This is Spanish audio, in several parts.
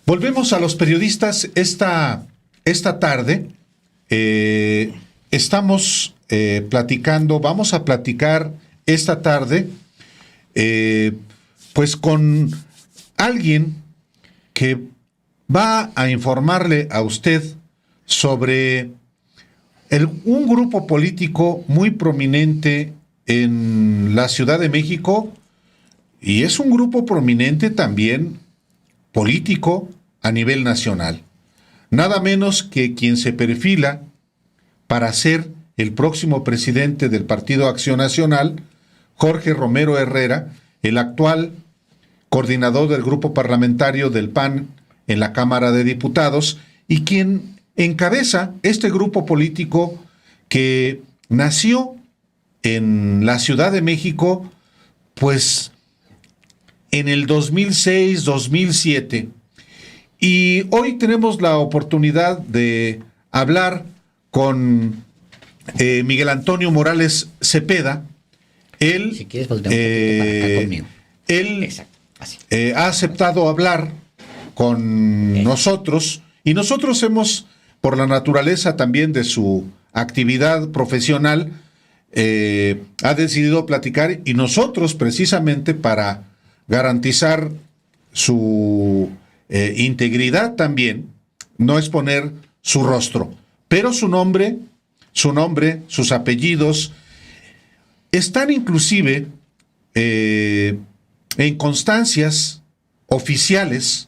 Volvemos a los periodistas esta tarde. Estamos platicando, vamos a platicar esta tarde, pues con alguien que va a informarle a usted sobre un grupo político muy prominente en la Ciudad de México, y es un grupo prominente también político a nivel nacional. Nada menos que quien se perfila para ser el próximo presidente del Partido Acción Nacional, Jorge Romero Herrera, el actual coordinador del grupo parlamentario del PAN en la Cámara de Diputados, y quien encabeza este grupo político que nació en la Ciudad de México, pues en el 2006-2007. Y hoy tenemos la oportunidad de hablar con Miguel Antonio Morales Cepeda. Él, si quieres, voltea un poquito para acá conmigo. Él Exacto, así. Ha aceptado hablar con nosotros, y nosotros hemos, por la naturaleza también de su actividad profesional, ha decidido platicar, y nosotros precisamente para garantizar su integridad también, no exponer su rostro, pero su nombre, sus apellidos, están inclusive en constancias oficiales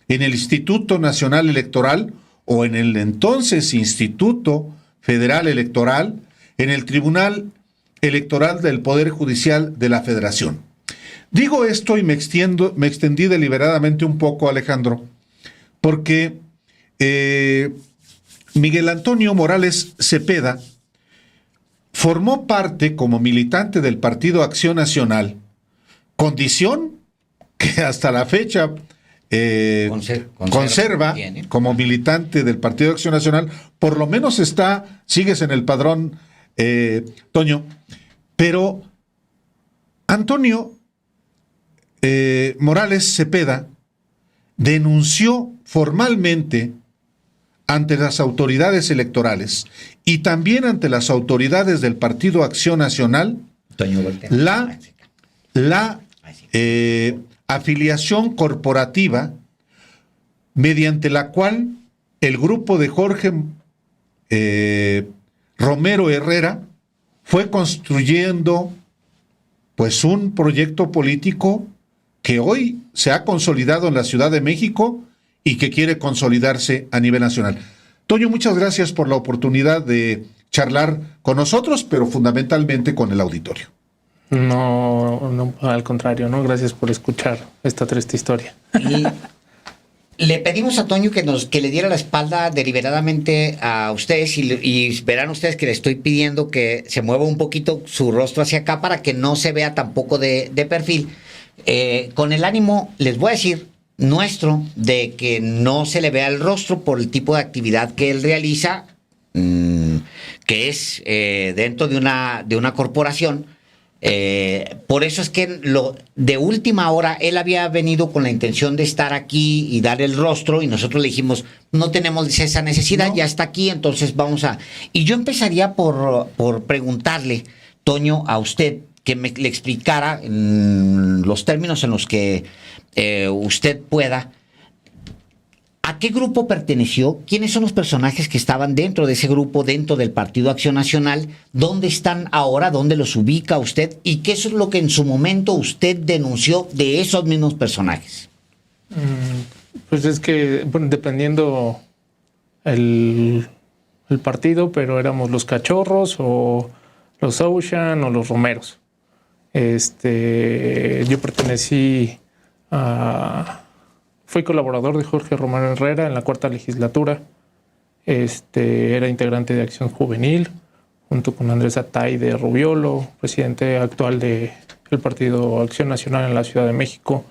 en el Instituto Nacional Electoral o en el entonces Instituto Federal Electoral, en el Tribunal Electoral del Poder Judicial de la Federación. Digo esto y me extendí deliberadamente un poco, Alejandro, porque Miguel Antonio Morales Cepeda formó parte como militante del Partido Acción Nacional, condición que hasta la fecha conserva bien, como militante del Partido Acción Nacional. Por lo menos sigues en el padrón, Toño. Pero Antonio Morales Cepeda denunció formalmente ante las autoridades electorales y también ante las autoridades del Partido Acción Nacional la afiliación corporativa mediante la cual el grupo de Jorge Romero Herrera fue construyendo pues un proyecto político que hoy se ha consolidado en la Ciudad de México y que quiere consolidarse a nivel nacional. Toño, muchas gracias por la oportunidad de charlar con nosotros, pero fundamentalmente con el auditorio. No, al contrario, ¿no? Gracias por escuchar esta triste historia. Le pedimos a Toño que le diera la espalda deliberadamente a ustedes y verán ustedes que le estoy pidiendo que se mueva un poquito su rostro hacia acá para que no se vea tampoco de perfil. Con el ánimo, les voy a decir, nuestro, de que no se le vea el rostro por el tipo de actividad que él realiza, que es dentro de una corporación. Por eso es que de última hora él había venido con la intención de estar aquí y dar el rostro, y nosotros le dijimos, no tenemos esa necesidad, ya está aquí, entonces vamos a... Y yo empezaría por preguntarle, Toño, a usted, que le explicara en los términos en los que usted pueda, ¿a qué grupo perteneció? ¿Quiénes son los personajes que estaban dentro de ese grupo, dentro del Partido Acción Nacional? ¿Dónde están ahora? ¿Dónde los ubica usted? ¿Y qué es lo que en su momento usted denunció de esos mismos personajes? Pues es que, bueno, dependiendo el partido, pero éramos los Cachorros o los Ocean o los Romeros. Yo pertenecí fui colaborador de Jorge Romero Herrera en la 4ª legislatura. Era integrante de Acción Juvenil, junto con Andrés Atay de Rubiolo, presidente actual del Partido Acción Nacional en la Ciudad de México.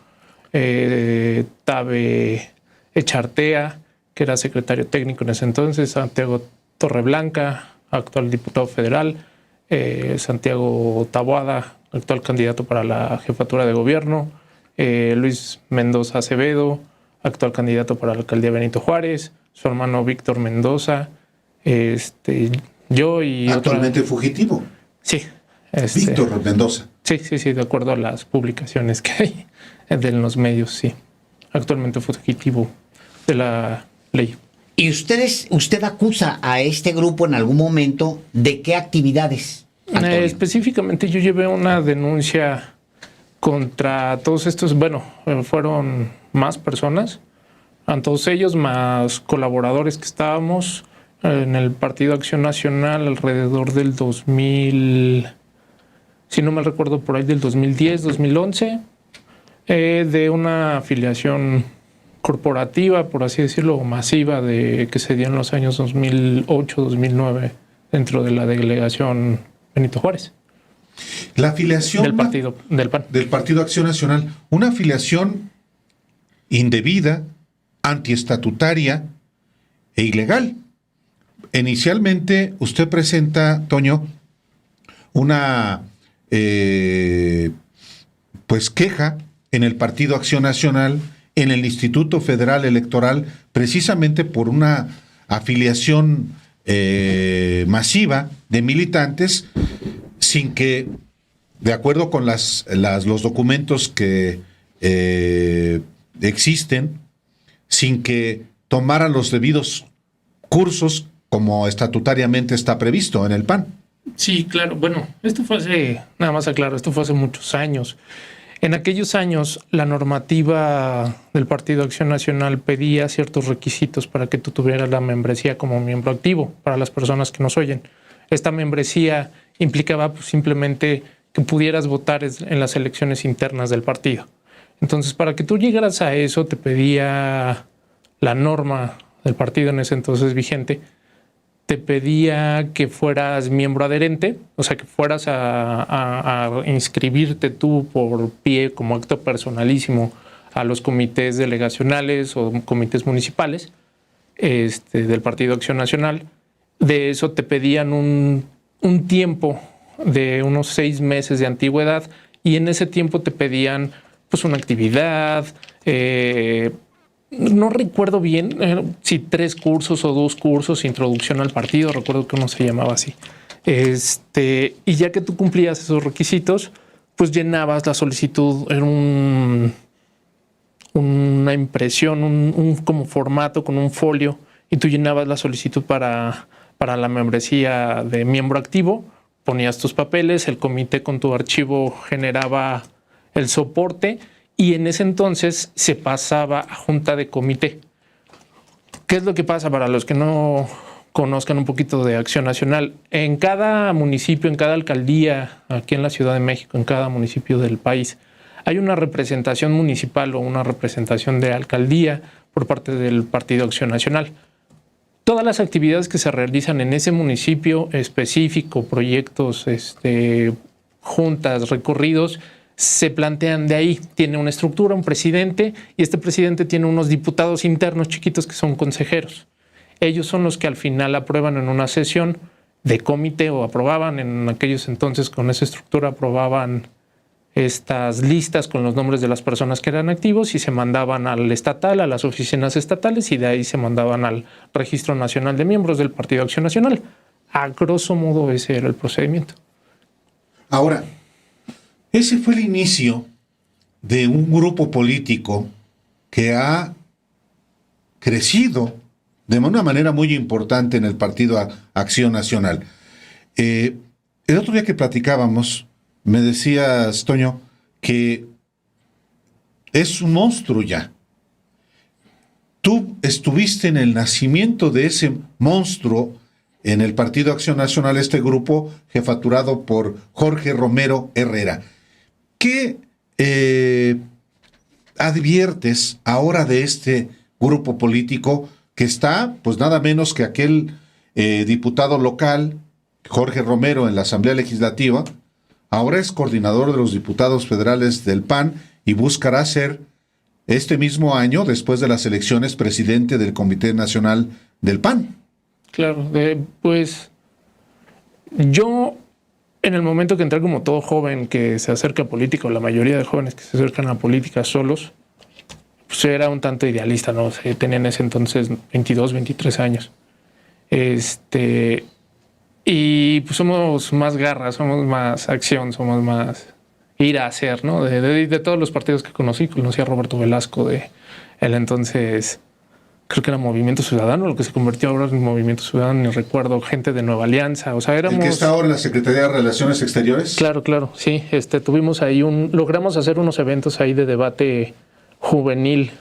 Tabe Echartea, que era secretario técnico en ese entonces. Santiago Torreblanca, actual diputado federal. Santiago Taboada, actual candidato para la jefatura de gobierno. Luis Mendoza Acevedo, actual candidato para la alcaldía Benito Juárez, su hermano Víctor Mendoza, yo y Actualmente fugitivo. Sí. Víctor Mendoza. Sí, de acuerdo a las publicaciones que hay de los medios, sí. Actualmente fugitivo de la ley. ¿Y usted acusa a este grupo en algún momento de qué actividades, Antonio? Específicamente yo llevé una denuncia contra todos estos, fueron más personas, a todos ellos, más colaboradores que estábamos en el Partido Acción Nacional alrededor del 2000, si no me recuerdo, por ahí del 2010, 2011, de una afiliación corporativa, por así decirlo, masiva, que se dio en los años 2008, 2009, dentro de la delegación Benito Juárez. La afiliación del partido, del PAN. Del Partido Acción Nacional, una afiliación indebida, antiestatutaria e ilegal. Inicialmente, usted presenta, Toño, una queja en el Partido Acción Nacional, en el Instituto Federal Electoral, precisamente por una afiliación masiva de militantes, sin que, de acuerdo con los documentos que existen, sin que tomaran los debidos cursos como estatutariamente está previsto en el PAN. Sí, claro. Bueno, esto fue hace muchos años. En aquellos años, la normativa del Partido Acción Nacional pedía ciertos requisitos para que tú tuvieras la membresía como miembro activo, para las personas que nos oyen. Esta membresía implicaba simplemente que pudieras votar en las elecciones internas del partido. Entonces, para que tú llegaras a eso, te pedía la norma del partido en ese entonces vigente, te pedía que fueras miembro adherente, o sea, que fueras a inscribirte tú por pie como acto personalísimo a los comités delegacionales o comités municipales del Partido Acción Nacional. De eso te pedían un tiempo de unos 6 meses de antigüedad, y en ese tiempo te pedían una actividad, no recuerdo bien si 3 cursos o 2 cursos, introducción al partido, recuerdo que uno se llamaba así. Y ya que tú cumplías esos requisitos, pues llenabas la solicitud en una impresión, un como formato con un folio, y tú llenabas la solicitud para la membresía de miembro activo, ponías tus papeles, el comité con tu archivo generaba el soporte, y en ese entonces se pasaba a junta de comité. ¿Qué es lo que pasa para los que no conozcan un poquito de Acción Nacional? En cada municipio, en cada alcaldía, aquí en la Ciudad de México, en cada municipio del país, hay una representación municipal o una representación de alcaldía por parte del Partido Acción Nacional. Todas las actividades que se realizan en ese municipio específico, proyectos, juntas, recorridos, se plantean de ahí. Tiene una estructura, un presidente, y este presidente tiene unos diputados internos chiquitos que son consejeros. Ellos son los que al final aprueban en una sesión de comité, o aprobaban en aquellos entonces con esa estructura, aprobaban estas listas con los nombres de las personas que eran activos, y se mandaban al estatal, a las oficinas estatales, y de ahí se mandaban al Registro Nacional de Miembros del Partido Acción Nacional. A grosso modo ese era el procedimiento. Ahora, ese fue el inicio de un grupo político que ha crecido de una manera muy importante en el Partido Acción Nacional. El otro día que platicábamos, me decías, Toño, que es un monstruo ya. Tú estuviste en el nacimiento de ese monstruo en el Partido Acción Nacional, este grupo jefaturado por Jorge Romero Herrera. ¿Qué adviertes ahora de este grupo político que está, pues nada menos que aquel diputado local, Jorge Romero, en la Asamblea Legislativa? Ahora es coordinador de los diputados federales del PAN y buscará ser este mismo año, después de las elecciones, presidente del Comité Nacional del PAN. Claro, pues yo, en el momento que entré, como todo joven que se acerca a política, o la mayoría de jóvenes que se acercan a política solos, pues era un tanto idealista, ¿no? Tenía en ese entonces 22, 23 años. Y pues somos más garras, somos más acción, somos más ir a hacer, ¿no? De todos los partidos que conocí a Roberto Velasco de el entonces, creo que era Movimiento Ciudadano, lo que se convirtió ahora en Movimiento Ciudadano, ni recuerdo, gente de Nueva Alianza, o sea, éramos... ¿El que está ahora en la Secretaría de Relaciones Exteriores? Claro, sí. Tuvimos ahí logramos hacer unos eventos ahí de debate juvenil,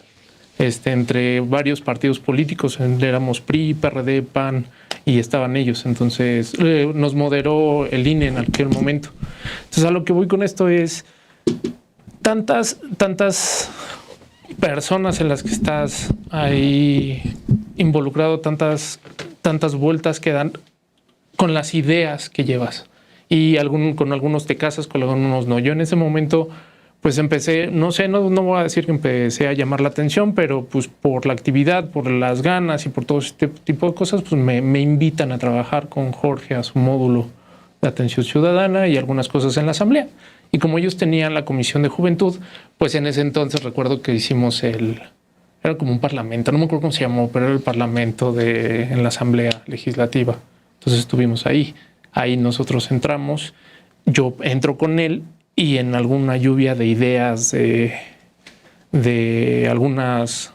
entre varios partidos políticos. Éramos PRI, PRD, PAN, y estaban ellos. Entonces, nos moderó el INE en aquel momento. Entonces, a lo que voy con esto es tantas personas en las que estás ahí involucrado, tantas vueltas que dan con las ideas que llevas. Y con algunos te casas, con algunos no. Yo en ese momento, pues empecé, no voy a decir que empecé a llamar la atención, pero pues por la actividad, por las ganas y por todo este tipo de cosas, pues me invitan a trabajar con Jorge a su módulo de atención ciudadana y algunas cosas en la asamblea. Y como ellos tenían la comisión de juventud, pues en ese entonces recuerdo que hicimos era como un parlamento, no me acuerdo cómo se llamó, pero era el parlamento en la asamblea legislativa. Entonces estuvimos ahí. Ahí nosotros entramos, yo entro con él y en alguna lluvia de ideas de algunas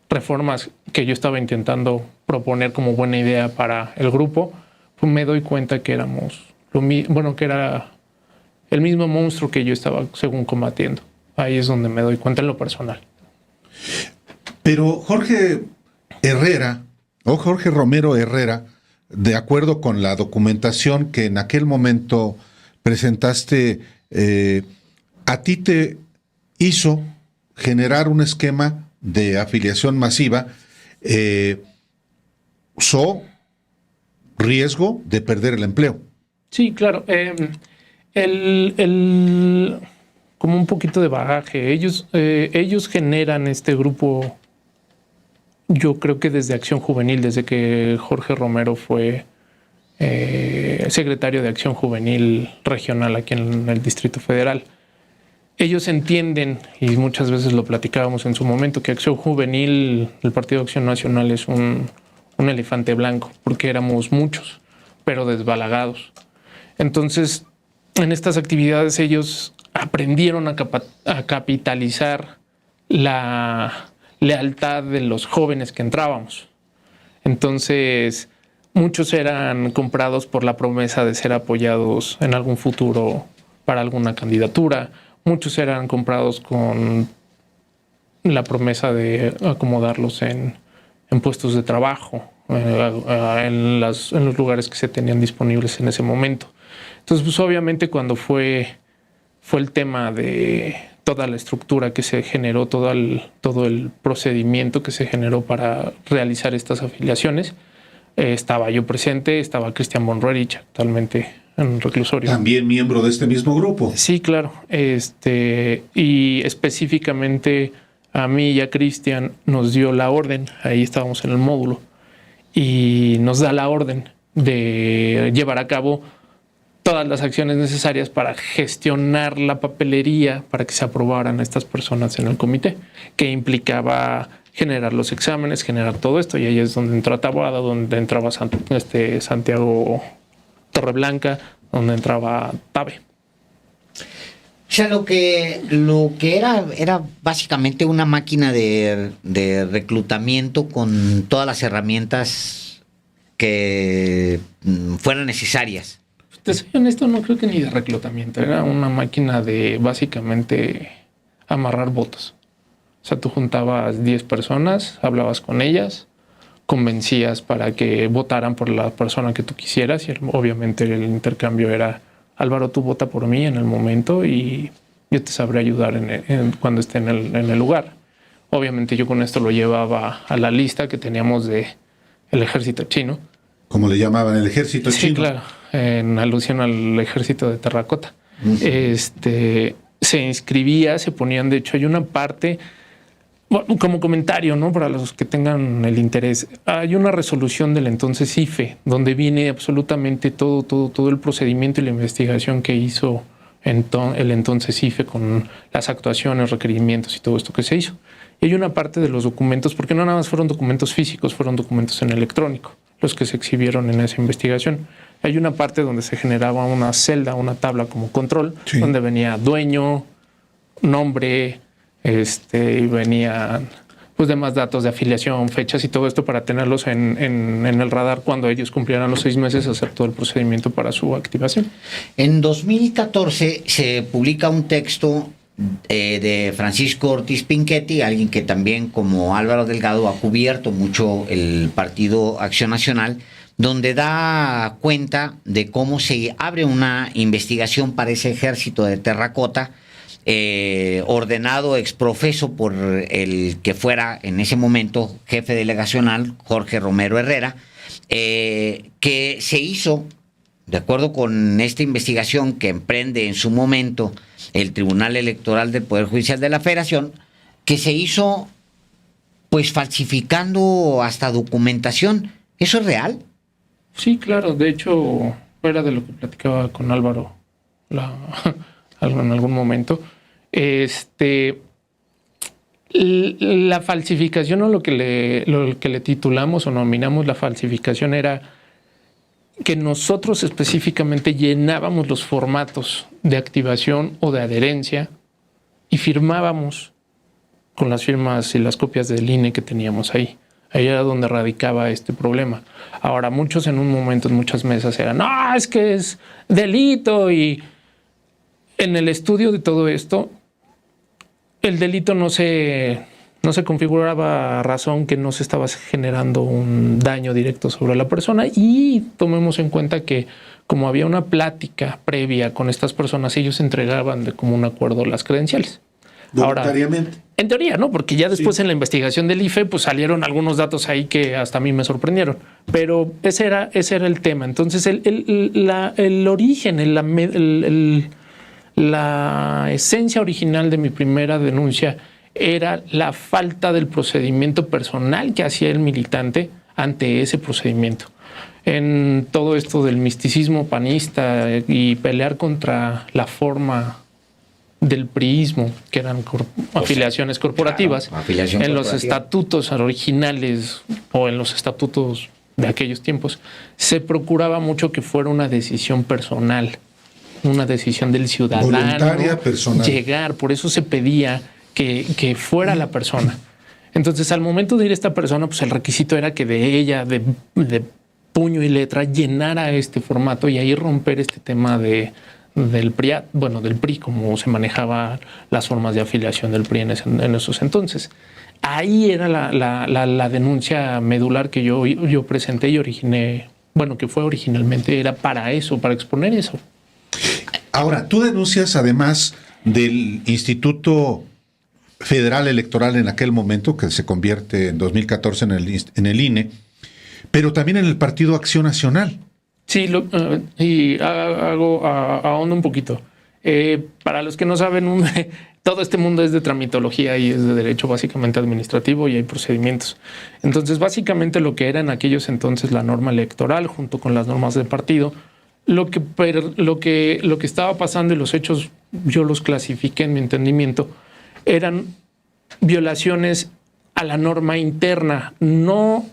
reformas que yo estaba intentando proponer como buena idea para el grupo, pues me doy cuenta que éramos que era el mismo monstruo que yo estaba según combatiendo. Ahí es donde me doy cuenta en lo personal. Pero Jorge Romero Herrera, de acuerdo con la documentación que en aquel momento presentaste, a ti te hizo generar un esquema de afiliación masiva, riesgo de perder el empleo. Sí, claro. Como un poquito de bagaje. Ellos generan este grupo, yo creo que desde Acción Juvenil, desde que Jorge Romero fue secretario de Acción Juvenil Regional aquí en el Distrito Federal. Ellos entienden, y muchas veces lo platicábamos en su momento, que Acción Juvenil, el Partido Acción Nacional, es un elefante blanco, porque éramos muchos, pero desbalagados. Entonces, en estas actividades ellos aprendieron a capitalizar la lealtad de los jóvenes que entrábamos. Entonces, muchos eran comprados por la promesa de ser apoyados en algún futuro para alguna candidatura. Muchos eran comprados con la promesa de acomodarlos en puestos de trabajo, en los lugares que se tenían disponibles en ese momento. Entonces, pues obviamente cuando fue el tema de toda la estructura que se generó, todo el procedimiento que se generó para realizar estas afiliaciones, estaba yo presente, estaba Cristian Monroerich, actualmente en reclusorio. También miembro de este mismo grupo. Sí, claro. Y específicamente a mí y a Cristian nos dio la orden, ahí estábamos en el módulo, y nos da la orden de llevar a cabo todas las acciones necesarias para gestionar la papelería para que se aprobaran estas personas en el comité, que implicaba generar los exámenes, generar todo esto, y ahí es donde entró Taboada, donde entraba Santiago Torreblanca, donde entraba Tabe. O sea, lo que era básicamente una máquina de reclutamiento con todas las herramientas que fueran necesarias. Te soy honesto, no creo que ni de reclutamiento. Era una máquina de básicamente amarrar votos. O sea, tú juntabas 10 personas, hablabas con ellas, convencías para que votaran por la persona que tú quisieras, y obviamente el intercambio era: Álvaro, tú vota por mí en el momento y yo te sabré ayudar cuando esté en el lugar. Obviamente yo con esto lo llevaba a la lista que teníamos de el ejército chino. Como le llamaban, el ejército chino. Sí, claro, en alusión al ejército de terracota. Se inscribía, se ponían, de hecho hay una parte, bueno, como comentario, ¿no? Para los que tengan el interés, hay una resolución del entonces IFE donde viene absolutamente todo el procedimiento y la investigación que hizo el entonces IFE, con las actuaciones, requerimientos y todo esto que se hizo. Y hay una parte de los documentos, porque no nada más fueron documentos físicos, fueron documentos en electrónico, los que se exhibieron en esa investigación. Hay una parte donde se generaba una celda, una tabla como control, sí, donde venía dueño, nombre, y venían pues demás datos de afiliación, fechas y todo esto para tenerlos en el radar cuando ellos cumplieran los 6 meses, hacer todo el procedimiento para su activación. En 2014 se publica un texto de Francisco Ortiz Pinchetti, alguien que también, como Álvaro Delgado, ha cubierto mucho el Partido Acción Nacional, donde da cuenta de cómo se abre una investigación para ese ejército de terracota, ordenado exprofeso por el que fuera en ese momento jefe delegacional, Jorge Romero Herrera, que se hizo, de acuerdo con esta investigación que emprende en su momento el Tribunal Electoral del Poder Judicial de la Federación, que se hizo pues falsificando hasta documentación. ¿Eso es real? Sí, claro. De hecho, fuera de lo que platicaba con Álvaro en algún momento, la falsificación, o lo que le titulamos o nominamos la falsificación, era que nosotros específicamente llenábamos los formatos de activación o de adherencia y firmábamos con las firmas y las copias del INE que teníamos ahí. Ahí era donde radicaba este problema. Ahora, muchos en un momento, en muchas mesas, eran, no, es que es delito. Y en el estudio de todo esto, el delito no se configuraba a razón que no se estaba generando un daño directo sobre la persona. Y tomemos en cuenta que, como había una plática previa con estas personas, ellos entregaban de común acuerdo las credenciales. Voluntariamente. Ahora, en teoría, ¿no? Porque ya después, sí, en la investigación del IFE, pues salieron algunos datos ahí que hasta a mí me sorprendieron. Pero ese era el tema. Entonces, el origen, la esencia original de mi primera denuncia era la falta del procedimiento personal que hacía el militante ante ese procedimiento. En todo esto del misticismo panista y pelear contra la forma del priismo, que eran afiliaciones corporativas, claro, en los estatutos originales o en los estatutos de aquellos tiempos, se procuraba mucho que fuera una decisión personal, una decisión del ciudadano, voluntaria, personal. Llegar, por eso se pedía que fuera la persona. Entonces, al momento de ir esta persona, pues el requisito era que de ella, de puño y letra, llenara este formato y ahí romper este tema del PRI, como se manejaban las formas de afiliación del PRI en esos entonces. Ahí era la denuncia medular que yo presenté y originé, que fue originalmente, era para eso, para exponer eso. Ahora, tú denuncias además del Instituto Federal Electoral en aquel momento, que se convierte en 2014 en el INE, pero también en el Partido Acción Nacional. Sí, y ahondo un poquito. Para los que no saben, todo este mundo es de tramitología y es de derecho básicamente administrativo y hay procedimientos. Entonces, básicamente lo que era en aquellos entonces la norma electoral junto con las normas del partido, lo que estaba pasando y los hechos yo los clasifiqué en mi entendimiento, eran violaciones a la norma interna, no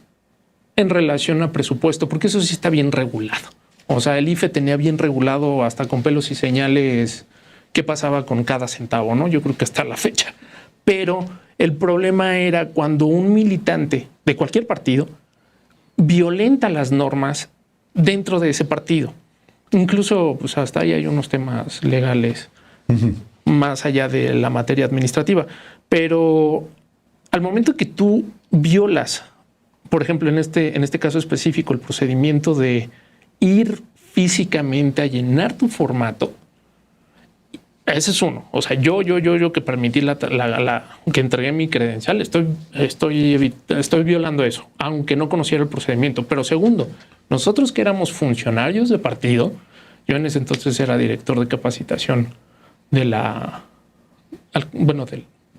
en relación a presupuesto, porque eso sí está bien regulado. O sea, el IFE tenía bien regulado hasta con pelos y señales qué pasaba con cada centavo, ¿no? Yo creo que hasta la fecha. Pero el problema era cuando un militante de cualquier partido violenta las normas dentro de ese partido. Incluso, pues hasta ahí hay unos temas legales más allá de la materia administrativa. Pero al momento que tú violas, por ejemplo, en este caso específico, el procedimiento de ir físicamente a llenar tu formato, ese es uno. O sea, yo que permití que entregué mi credencial, estoy violando eso, aunque no conociera el procedimiento. Pero segundo, nosotros que éramos funcionarios de partido, yo en ese entonces era director de capacitación de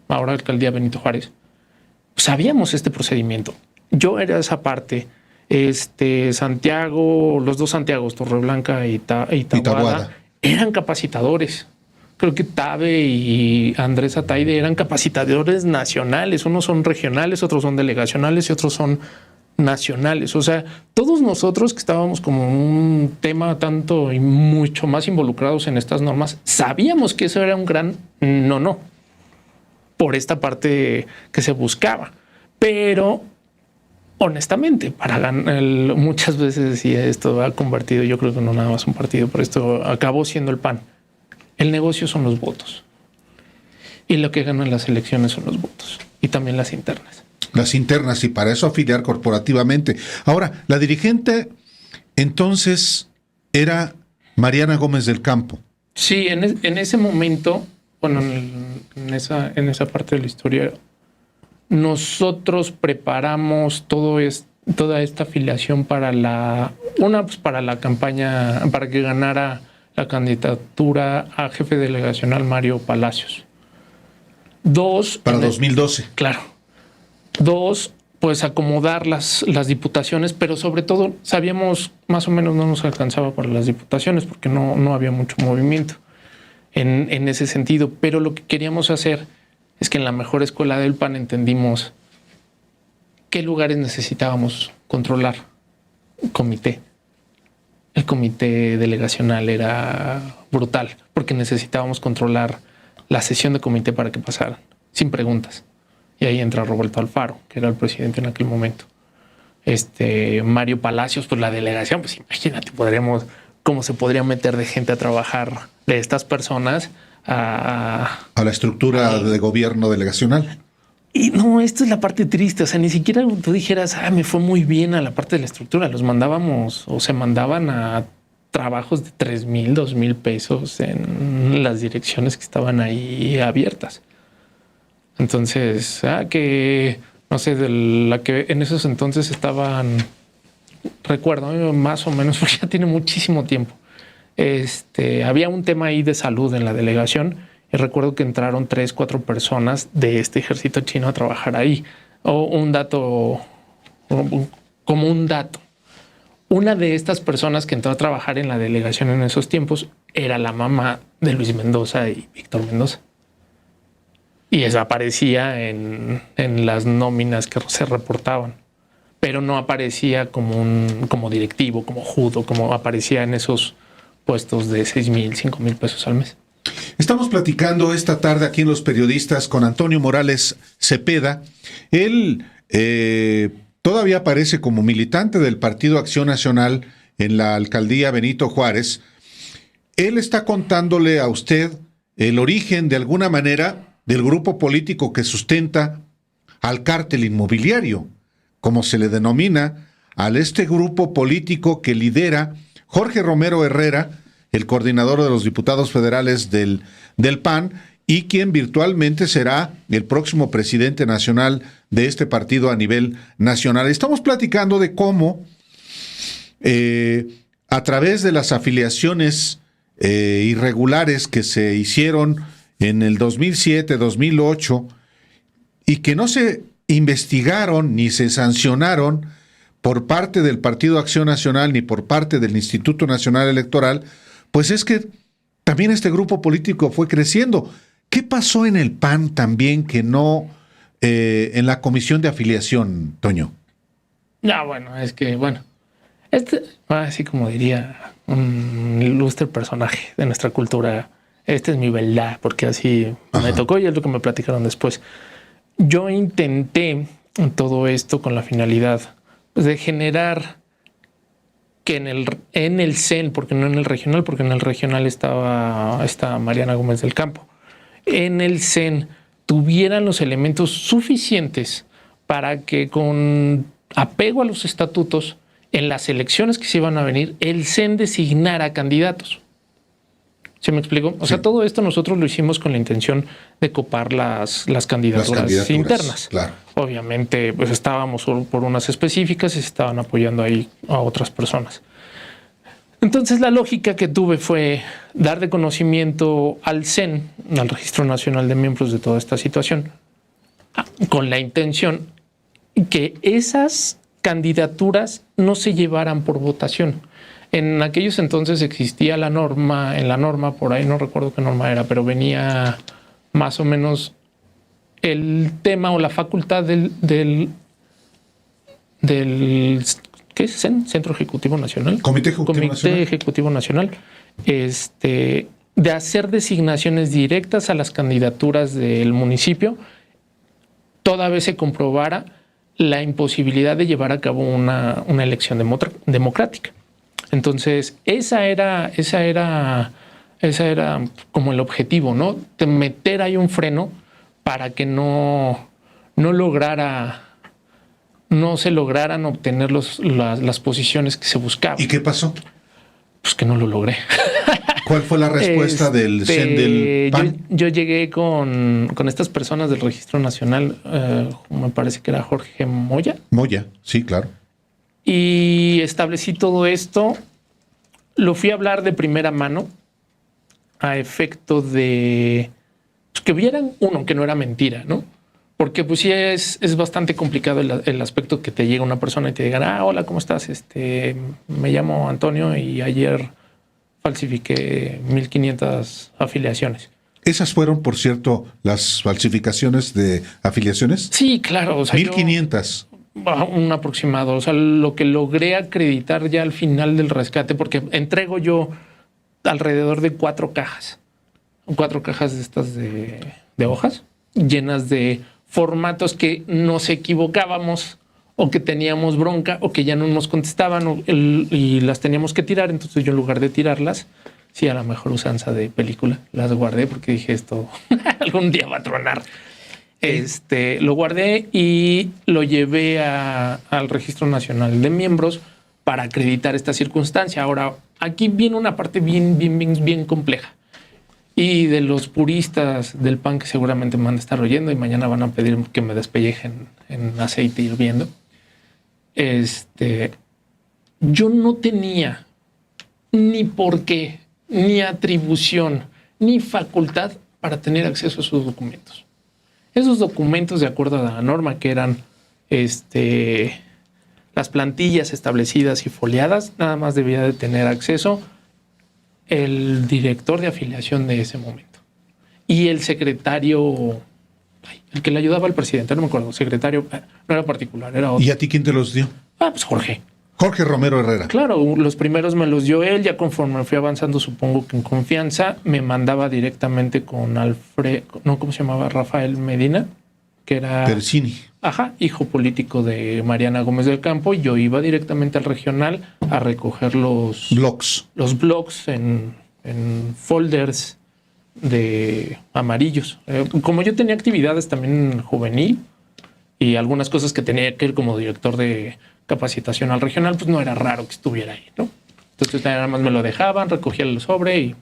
ahora alcaldía Benito Juárez, sabíamos este procedimiento. Yo era esa parte. Santiago, los dos Santiagos, Torreblanca y Taboada, eran capacitadores Creo que Tabe y Andrés Ataide eran capacitadores nacionales. Unos son regionales, otros son delegacionales y otros son nacionales. O sea, todos nosotros que estábamos como un tema tanto y mucho más involucrados en estas normas, sabíamos que eso era un gran no por esta parte que se buscaba. Pero honestamente, para ganar, muchas veces decía esto ha convertido, yo creo que no nada más un partido, pero esto acabó siendo el PAN. El negocio son los votos y lo que ganan las elecciones son los votos y también las internas. Las internas, y para eso afiliar corporativamente. Ahora, la dirigente entonces era Mariana Gómez del Campo. Sí, en ese momento, bueno, en esa parte de la historia, nosotros preparamos toda esta afiliación para para la campaña, para que ganara la candidatura a jefe delegacional Mario Palacios. Para 2012. Claro. Pues acomodar las diputaciones, pero sobre todo sabíamos más o menos no nos alcanzaba para las diputaciones porque no había mucho movimiento en ese sentido. Pero lo que queríamos hacer es que en la mejor escuela del PAN entendimos qué lugares necesitábamos controlar. Comité. El comité delegacional era brutal porque necesitábamos controlar la sesión de comité para que pasaran sin preguntas. Y ahí entra Roberto Alfaro, que era el presidente en aquel momento. Mario Palacios, pues la delegación, pues imagínate, cómo se podría meter de gente a trabajar de estas personas a la estructura de gobierno delegacional. Y no, esto es la parte triste. O sea, ni siquiera tú dijeras, me fue muy bien a la parte de la estructura. Los mandábamos o se mandaban a trabajos de 3,000, 2,000 pesos en las direcciones que estaban ahí abiertas. Entonces, que no sé, de la que en esos entonces estaban, recuerdo más o menos, porque ya tiene muchísimo tiempo. Había un tema ahí de salud en la delegación y recuerdo que entraron 3, 4 personas de este ejército chino a trabajar ahí. O un dato, como un dato. Una de estas personas que entró a trabajar en la delegación en esos tiempos era la mamá de Luis Mendoza y Víctor Mendoza. Y eso aparecía en las nóminas que se reportaban, pero no aparecía como directivo, como judo, como aparecía en esos puestos de 6,000, 5,000 pesos al mes. Estamos platicando esta tarde aquí en Los Periodistas con Antonio Morales Cepeda. Él todavía aparece como militante del Partido Acción Nacional en la alcaldía Benito Juárez. Él está contándole a usted el origen, de alguna manera, del grupo político que sustenta al cártel inmobiliario, como se le denomina a este grupo político que lidera Jorge Romero Herrera, el coordinador de los diputados federales del PAN, y quien virtualmente será el próximo presidente nacional de este partido a nivel nacional. Estamos platicando de cómo a través de las afiliaciones irregulares que se hicieron en el 2007, 2008, y que no se investigaron ni se sancionaron por parte del Partido Acción Nacional ni por parte del Instituto Nacional Electoral, pues es que también este grupo político fue creciendo. ¿Qué pasó en el PAN también que no en la comisión de afiliación, Toño? Es que, así como diría un ilustre personaje de nuestra cultura, esta es mi verdad, porque así me tocó y es lo que me platicaron después. Yo intenté todo esto con la finalidad de generar que en el CEN, porque no en el regional, porque en el regional está Mariana Gómez del Campo, en el CEN tuvieran los elementos suficientes para que con apego a los estatutos, en las elecciones que se iban a venir, el CEN designara candidatos. ¿Se me explicó? O sea, todo esto nosotros lo hicimos con la intención de copar las candidaturas internas. Claro. Obviamente, pues estábamos por unas específicas y se estaban apoyando ahí a otras personas. Entonces, la lógica que tuve fue dar de conocimiento al CEN, al Registro Nacional de Miembros, de toda esta situación, con la intención que esas candidaturas no se llevaran por votación. En aquellos entonces existía en la norma, por ahí no recuerdo qué norma era, pero venía más o menos el tema o la facultad del ¿qué es? Centro Ejecutivo Nacional. Comité Ejecutivo Nacional. De hacer designaciones directas a las candidaturas del municipio, toda vez se comprobara la imposibilidad de llevar a cabo una elección democrática. Entonces, esa era como el objetivo, ¿no? De meter ahí un freno para que no se lograran obtener las posiciones que se buscaban. ¿Y qué pasó? Pues que no lo logré. ¿Cuál fue la respuesta del PAN? Yo llegué con estas personas del Registro Nacional, me parece que era Jorge Moya. Moya, sí, claro. Y establecí todo esto. Lo fui a hablar de primera mano a efecto de que vieran, uno, que no era mentira, ¿no? Porque pues sí es bastante complicado el aspecto que te llega una persona y te diga, hola, ¿cómo estás? Me llamo Antonio y ayer falsifiqué 1,500 afiliaciones. ¿Esas fueron, por cierto, las falsificaciones de afiliaciones? Sí, claro. O sea, 1,500. Un aproximado. O sea, lo que logré acreditar ya al final del rescate, porque entrego yo alrededor de 4 cajas. 4 cajas de estas de hojas llenas de formatos que nos equivocábamos o que teníamos bronca o que ya no nos contestaban y las teníamos que tirar. Entonces yo, en lugar de tirarlas, sí, a la mejor usanza de película, las guardé porque dije, esto algún día va a tronar. Lo guardé y lo llevé al Registro Nacional de Miembros para acreditar esta circunstancia. Ahora, aquí viene una parte bien compleja. Y de los puristas del PAN que seguramente me van a estar oyendo y mañana van a pedir que me despellejen en aceite hirviendo. Yo no tenía ni por qué, ni atribución, ni facultad para tener acceso a esos documentos. Esos documentos, de acuerdo a la norma, que eran las plantillas establecidas y foliadas, nada más debía de tener acceso el director de afiliación de ese momento y el secretario, el que le ayudaba al presidente, no me acuerdo, secretario, no era particular, era otro. ¿Y a ti quién te los dio? Pues Jorge Romero Herrera. Claro, los primeros me los dio él, ya conforme fui avanzando, supongo que en confianza, me mandaba directamente con ¿cómo se llamaba? Rafael Medina, que era Persini. Hijo político de Mariana Gómez del Campo, y yo iba directamente al regional a recoger los blogs en folders de amarillos. Como yo tenía actividades también juvenil y algunas cosas que tenía que ir como director de capacitación al regional, pues no era raro que estuviera ahí, ¿no? Entonces nada más me lo dejaban, recogía el sobre y...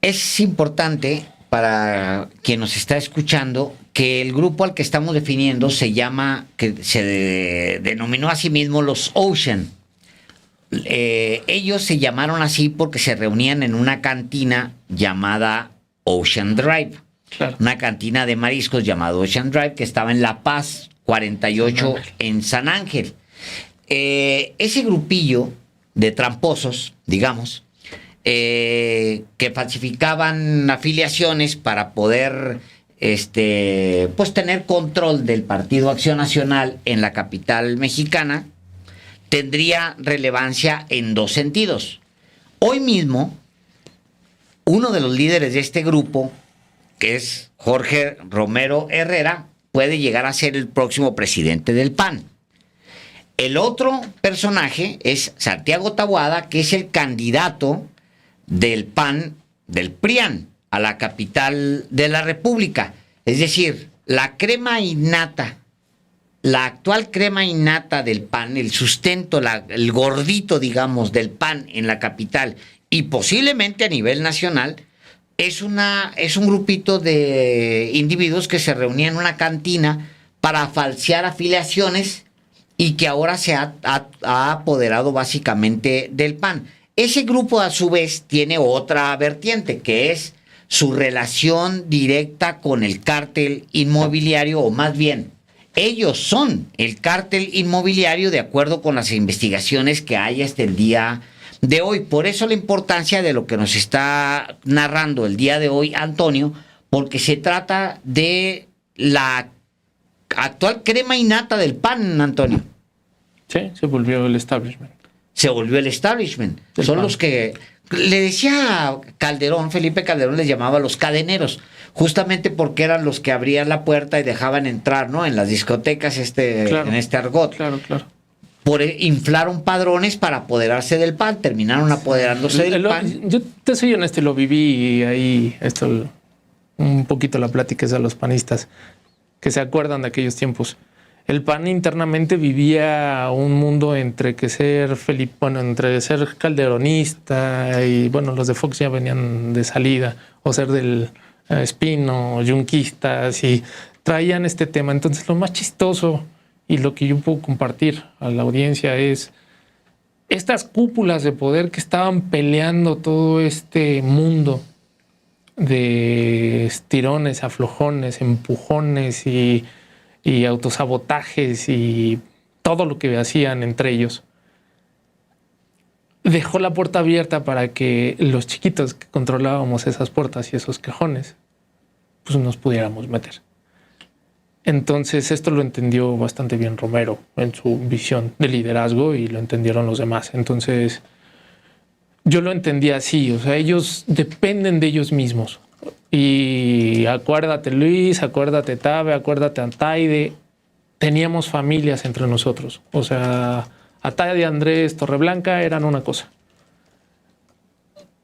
Es importante para quien nos está escuchando que el grupo al que estamos definiendo que se denominó a sí mismo los Ocean. Ellos se llamaron así porque se reunían en una cantina llamada Ocean Drive. Claro. Una cantina de mariscos llamada Ocean Drive que estaba en La Paz 48 en San Ángel. Ese grupillo de tramposos, digamos, que falsificaban afiliaciones para poder pues tener control del Partido Acción Nacional en la capital mexicana, tendría relevancia en 2 sentidos. Hoy mismo, uno de los líderes de este grupo, que es Jorge Romero Herrera, puede llegar a ser el próximo presidente del PAN. El otro personaje es Santiago Taboada, que es el candidato del PAN, del PRIAN, a la capital de la República. Es decir, la crema innata, la actual crema innata del PAN, el sustento, el gordito, digamos, del PAN en la capital y posiblemente a nivel nacional, es un grupito de individuos que se reunían en una cantina para falsear afiliaciones y que ahora se ha apoderado básicamente del PAN. Ese grupo, a su vez, tiene otra vertiente, que es su relación directa con el cártel inmobiliario, o más bien, Ellos son el cártel inmobiliario de acuerdo con las investigaciones que hay hasta el día de hoy. Por eso la importancia de lo que nos está narrando el día de hoy Antonio, porque se trata de la actual crema innata del PAN, Antonio. Sí, se volvió el establishment. Se volvió el establishment. Del Son PAN. los que le decía Calderón, Felipe Calderón les llamaba los cadeneros, justamente porque eran los que abrían la puerta y dejaban entrar, ¿no? En las discotecas, Claro. en este argot. Claro, claro. Inflaron padrones para apoderarse del PAN, terminaron apoderándose del PAN. Yo te soy honesto, lo viví ahí, un poquito la plática es a los panistas que se acuerdan de aquellos tiempos. El PAN internamente vivía un mundo entre entre ser calderonista y bueno, los de Fox ya venían de salida, o ser del Espino, yunquistas, y traían este tema. Entonces lo más chistoso y lo que yo puedo compartir a la audiencia es estas cúpulas de poder que estaban peleando todo este mundo de estirones, aflojones, empujones y autosabotajes y todo lo que hacían entre ellos. Dejó la puerta abierta para que los chiquitos que controlábamos esas puertas y esos cajones, pues nos pudiéramos meter. Entonces esto lo entendió bastante bien Romero en su visión de liderazgo y lo entendieron los demás. Entonces yo lo entendí así, o sea, ellos dependen de ellos mismos. Y acuérdate Luis, acuérdate Tabe, acuérdate Ataide, teníamos familias entre nosotros. O sea, Ataide, Andrés, Torreblanca eran una cosa.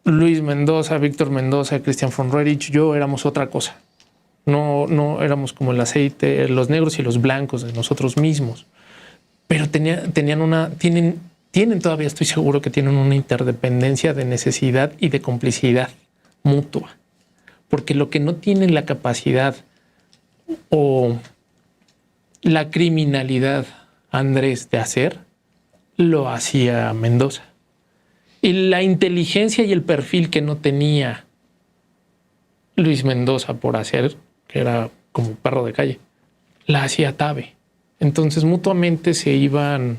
Luis Mendoza, Víctor Mendoza, Cristian von Roerich, yo éramos otra cosa. No éramos como el aceite, los negros y los blancos de nosotros mismos. Pero tienen todavía, estoy seguro que tienen una interdependencia de necesidad y de complicidad mutua. Porque lo que no tienen la capacidad o la criminalidad Andrés de hacer, lo hacía Mendoza. Y la inteligencia y el perfil que no tenía Luis Mendoza por hacer, que era como perro de calle, la hacía Tabe. Entonces mutuamente se iban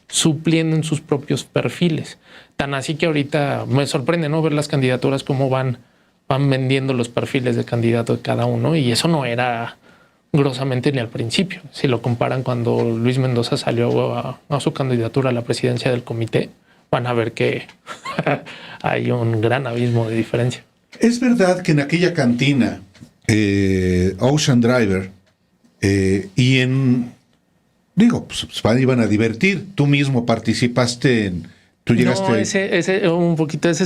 supliendo en sus propios perfiles. Tan así que ahorita me sorprende, ¿no?, ver las candidaturas, cómo van vendiendo los perfiles de candidato de cada uno, y eso no era grosamente ni al principio. Si lo comparan cuando Luis Mendoza salió a su candidatura a la presidencia del comité, van a ver que hay un gran abismo de diferencia. Es verdad que en aquella cantina, Ocean Driver, pues iban a divertir. Tú mismo participaste en... Tú llegaste... No, ese es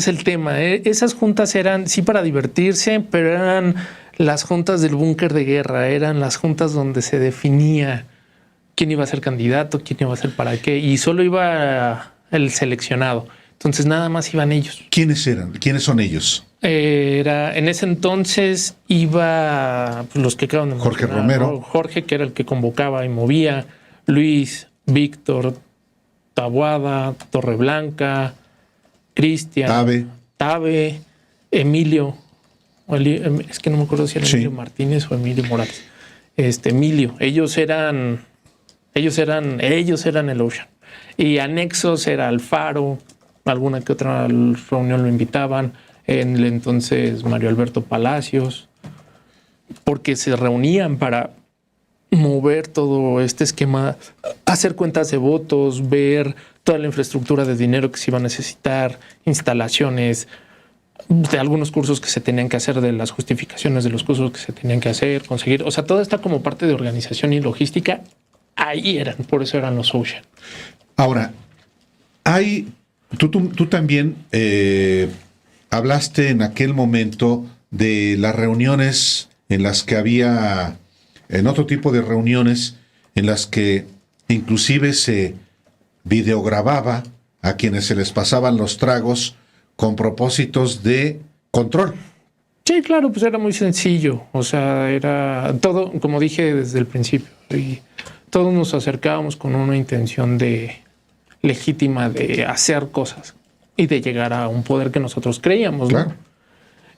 el tema. Esas juntas eran, sí, para divertirse, pero eran las juntas del búnker de guerra, eran las juntas donde se definía quién iba a ser candidato, quién iba a ser para qué, y solo iba el seleccionado. Entonces nada más iban ellos. ¿Quiénes eran? ¿Quiénes son ellos? En ese entonces iba los que acaban de Jorge mencionar, Romero. ¿no? Jorge, que era el que convocaba y movía, Luis, Víctor, Taboada, Torreblanca, Cristian, Tabe, Emilio, es que no me acuerdo si era Emilio Martínez o Emilio Morales. Emilio, ellos eran el Ocean. Y anexos era Alfaro, alguna que otra reunión lo invitaban, en el entonces Mario Alberto Palacios, porque se reunían para mover todo este esquema, hacer cuentas de votos, ver toda la infraestructura de dinero que se iba a necesitar, instalaciones, de algunos cursos que se tenían que hacer, de las justificaciones de los cursos que se tenían que hacer, conseguir, o sea, todo está como parte de organización y logística. Ahí eran, por eso eran los Ocean. Ahora, tú también hablaste en aquel momento de las reuniones en las que había, en otro tipo de reuniones, en las que inclusive se videogrababa a quienes se les pasaban los tragos con propósitos de control. Sí, claro, pues era muy sencillo. O sea, era todo, como dije desde el principio, y todos nos acercábamos con una intención legítima de hacer cosas y de llegar a un poder que nosotros creíamos, claro, ¿no?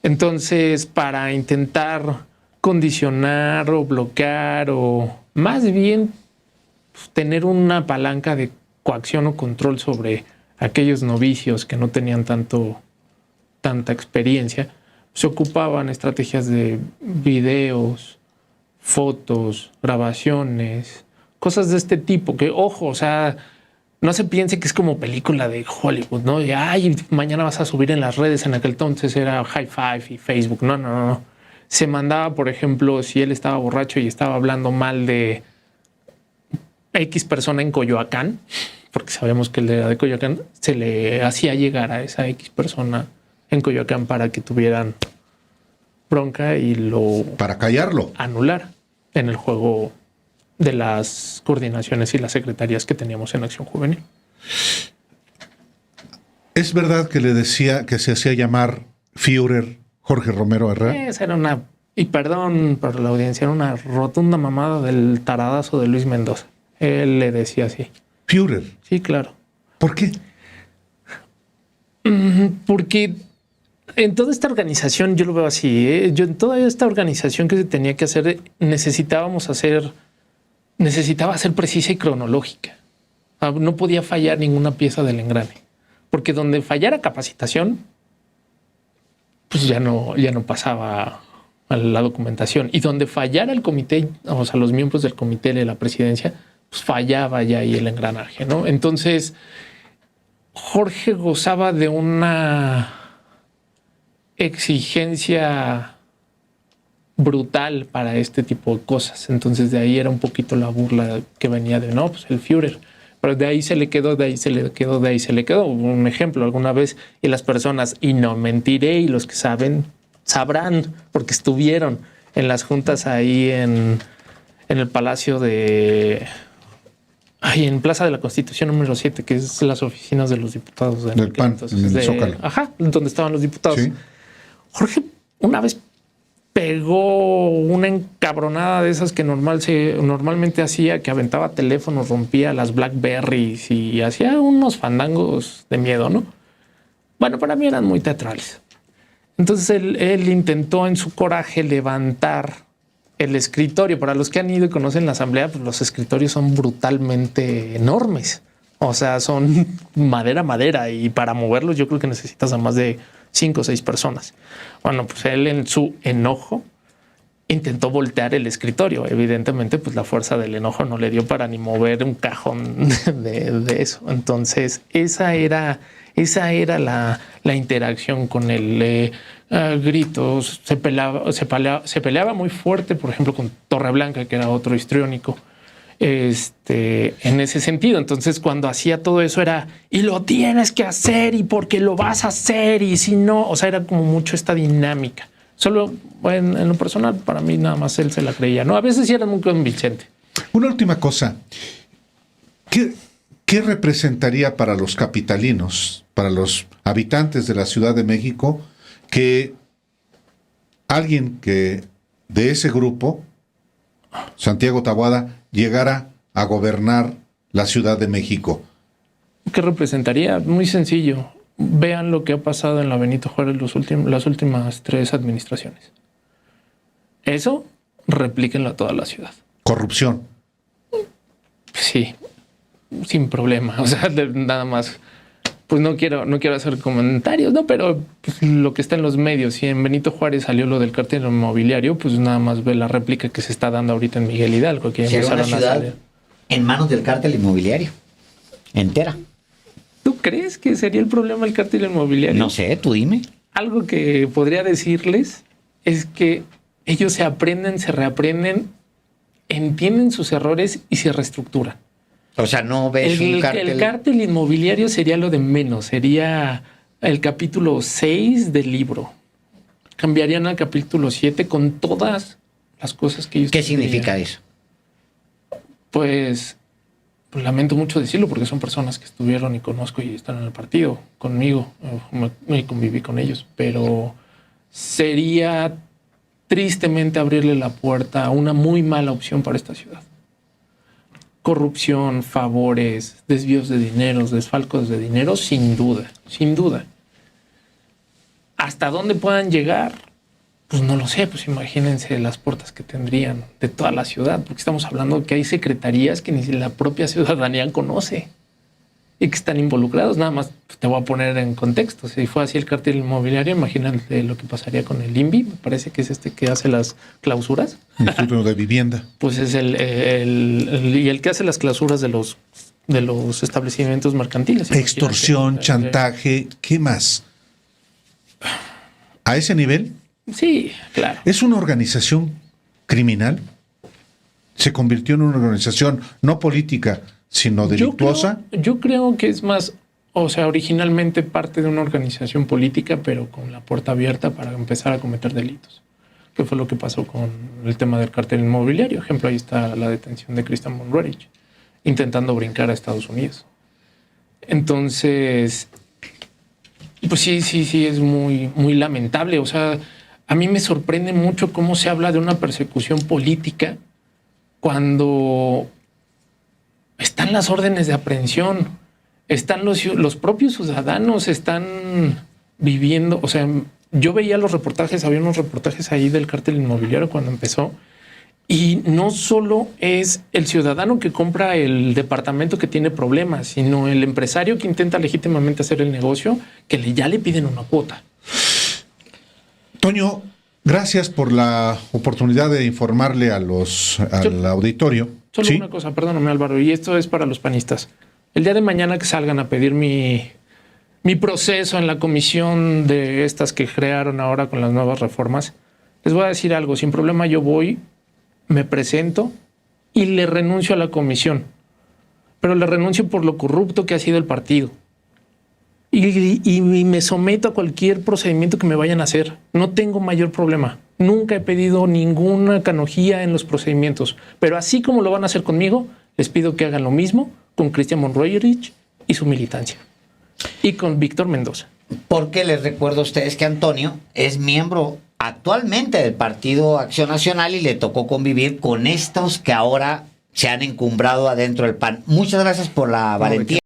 Entonces, para intentar condicionar o bloquear o más bien pues, tener una palanca de coacción o control sobre aquellos novicios que no tenían tanta experiencia. Se ocupaban estrategias de videos, fotos, grabaciones, cosas de este tipo. Que, ojo, o sea, no se piense que es como película de Hollywood, ¿no? De, ay, mañana vas a subir en las redes. En aquel entonces era High Five y Facebook. No. Se mandaba, por ejemplo, si él estaba borracho y estaba hablando mal de X persona en Coyoacán, porque sabemos que él era de Coyoacán, se le hacía llegar a esa X persona en Coyoacán para que tuvieran bronca y lo... Para callarlo. Anular en el juego de las coordinaciones y las secretarías que teníamos en Acción Juvenil. ¿Es verdad que le decía que se hacía llamar Führer Jorge Romero Herrera? Esa era una, y perdón para la audiencia, era una rotunda mamada del taradazo de Luis Mendoza. Él le decía así. Führer. Sí, claro. ¿Por qué? Porque en toda esta organización, yo lo veo así, yo en toda esta organización que se tenía que hacer, necesitaba ser precisa y cronológica. No podía fallar ninguna pieza del engrane. Porque donde fallara capacitación, pues ya no pasaba a la documentación. Y donde fallara el comité, o sea, los miembros del comité de la presidencia, pues fallaba ya ahí el engranaje, ¿no? Entonces, Jorge gozaba de una exigencia brutal para este tipo de cosas. Entonces, de ahí era un poquito la burla que venía de, no, pues el Führer. Pero de ahí se le quedó, de ahí se le quedó. Un ejemplo alguna vez, y las personas, y no mentiré, y los que saben, sabrán, porque estuvieron en las juntas ahí en el Palacio de... Ay, en Plaza de la Constitución número 7, que es las oficinas de los diputados. Del PAN, en el Zócalo. Ajá, donde estaban los diputados. Sí. Jorge una vez pegó una encabronada de esas que normalmente hacía, que aventaba teléfonos, rompía las Blackberries y hacía unos fandangos de miedo, ¿no? Bueno, para mí eran muy teatrales. Entonces él intentó en su coraje levantar el escritorio. Para los que han ido y conocen la asamblea, pues los escritorios son brutalmente enormes. O sea, son madera, y para moverlos yo creo que necesitas a más de 5 o 6 personas. Bueno, pues él en su enojo intentó voltear el escritorio. Evidentemente, pues la fuerza del enojo no le dio para ni mover un cajón de eso. Entonces, esa era la interacción con él. Gritos, se peleaba muy fuerte, por ejemplo, con Torreblanca, que era otro histriónico. En ese sentido. Entonces, cuando hacía todo eso era, y lo tienes que hacer, y porque lo vas a hacer, y si no, o sea, era como mucho esta dinámica. Solo, bueno, en lo personal, para mí nada más él se la creía, ¿no? A veces sí era muy convincente. Una última cosa. ¿Qué representaría para los capitalinos, para los habitantes de la Ciudad de México, que alguien que de ese grupo, Santiago Taboada, llegara a gobernar la Ciudad de México? ¿Qué representaría? Muy sencillo. Vean lo que ha pasado en la Benito Juárez las últimas 3 administraciones. Eso, replíquenlo a toda la ciudad. Corrupción. Sí, sin problema. O sea, nada más. Pues no quiero hacer comentarios, ¿no? Pero pues, lo que está en los medios, si en Benito Juárez salió lo del cártel inmobiliario, pues nada más ve la réplica que se está dando ahorita en Miguel Hidalgo. Que será una ciudad en manos del cártel inmobiliario, entera. ¿Tú crees que sería el problema el cártel inmobiliario? No sé, tú dime. Algo que podría decirles es que ellos se aprenden, se reaprenden, entienden sus errores y se reestructuran. O sea, no ves un cártel. El cártel inmobiliario sería lo de menos, sería el capítulo 6 del libro. Cambiarían al capítulo 7 con todas las cosas que ellos... ¿Qué significa eso? Pues lamento mucho decirlo porque son personas que estuvieron y conozco y están en el partido conmigo. Me conviví con ellos, pero sería tristemente abrirle la puerta a una muy mala opción para esta ciudad. Corrupción, favores, desvíos de dinero, desfalcos de dinero, sin duda, sin duda. ¿Hasta dónde puedan llegar? Pues no lo sé, pues imagínense las puertas que tendrían de toda la ciudad, porque estamos hablando que hay secretarías que ni la propia ciudadanía conoce y que están involucrados. Nada más te voy a poner en contexto. Si fue así el cártel inmobiliario, imagínate lo que pasaría con el INVI, me parece que es que hace las clausuras. Instituto de Vivienda. Pues es el que hace las clausuras de los establecimientos mercantiles. Extorsión, Imagínate. chantaje, ¿qué más? ¿A ese nivel? Sí, claro. ¿Es una organización criminal? ¿Se convirtió en una organización no política, sino delictuosa? Yo creo que es más, o sea, originalmente parte de una organización política, pero con la puerta abierta para empezar a cometer delitos. Que fue lo que pasó con el tema del cártel inmobiliario. Ejemplo, ahí está la detención de Christian Monroerich, intentando brincar a Estados Unidos. Entonces, pues sí, es muy, muy lamentable. O sea, a mí me sorprende mucho cómo se habla de una persecución política cuando están las órdenes de aprehensión, están los propios ciudadanos, están viviendo. O sea, yo veía los reportajes, había unos reportajes ahí del cártel inmobiliario cuando empezó, y no solo es el ciudadano que compra el departamento que tiene problemas, sino el empresario que intenta legítimamente hacer el negocio, que ya le piden una cuota. Toño, gracias por la oportunidad de informarle al auditorio. Solo ¿Sí? una cosa, perdóname Álvaro, y esto es para los panistas. El día de mañana que salgan a pedir mi proceso en la comisión de estas que crearon ahora con las nuevas reformas, les voy a decir algo, sin problema yo voy, me presento y le renuncio a la comisión, pero le renuncio por lo corrupto que ha sido el partido. Y me someto a cualquier procedimiento que me vayan a hacer. No tengo mayor problema. Nunca he pedido ninguna canonjía en los procedimientos. Pero así como lo van a hacer conmigo, les pido que hagan lo mismo con Christian Monroerich y su militancia. Y con Víctor Mendoza. Porque les recuerdo a ustedes que Antonio es miembro actualmente del Partido Acción Nacional y le tocó convivir con estos que ahora se han encumbrado adentro del PAN. Muchas gracias por la valentía.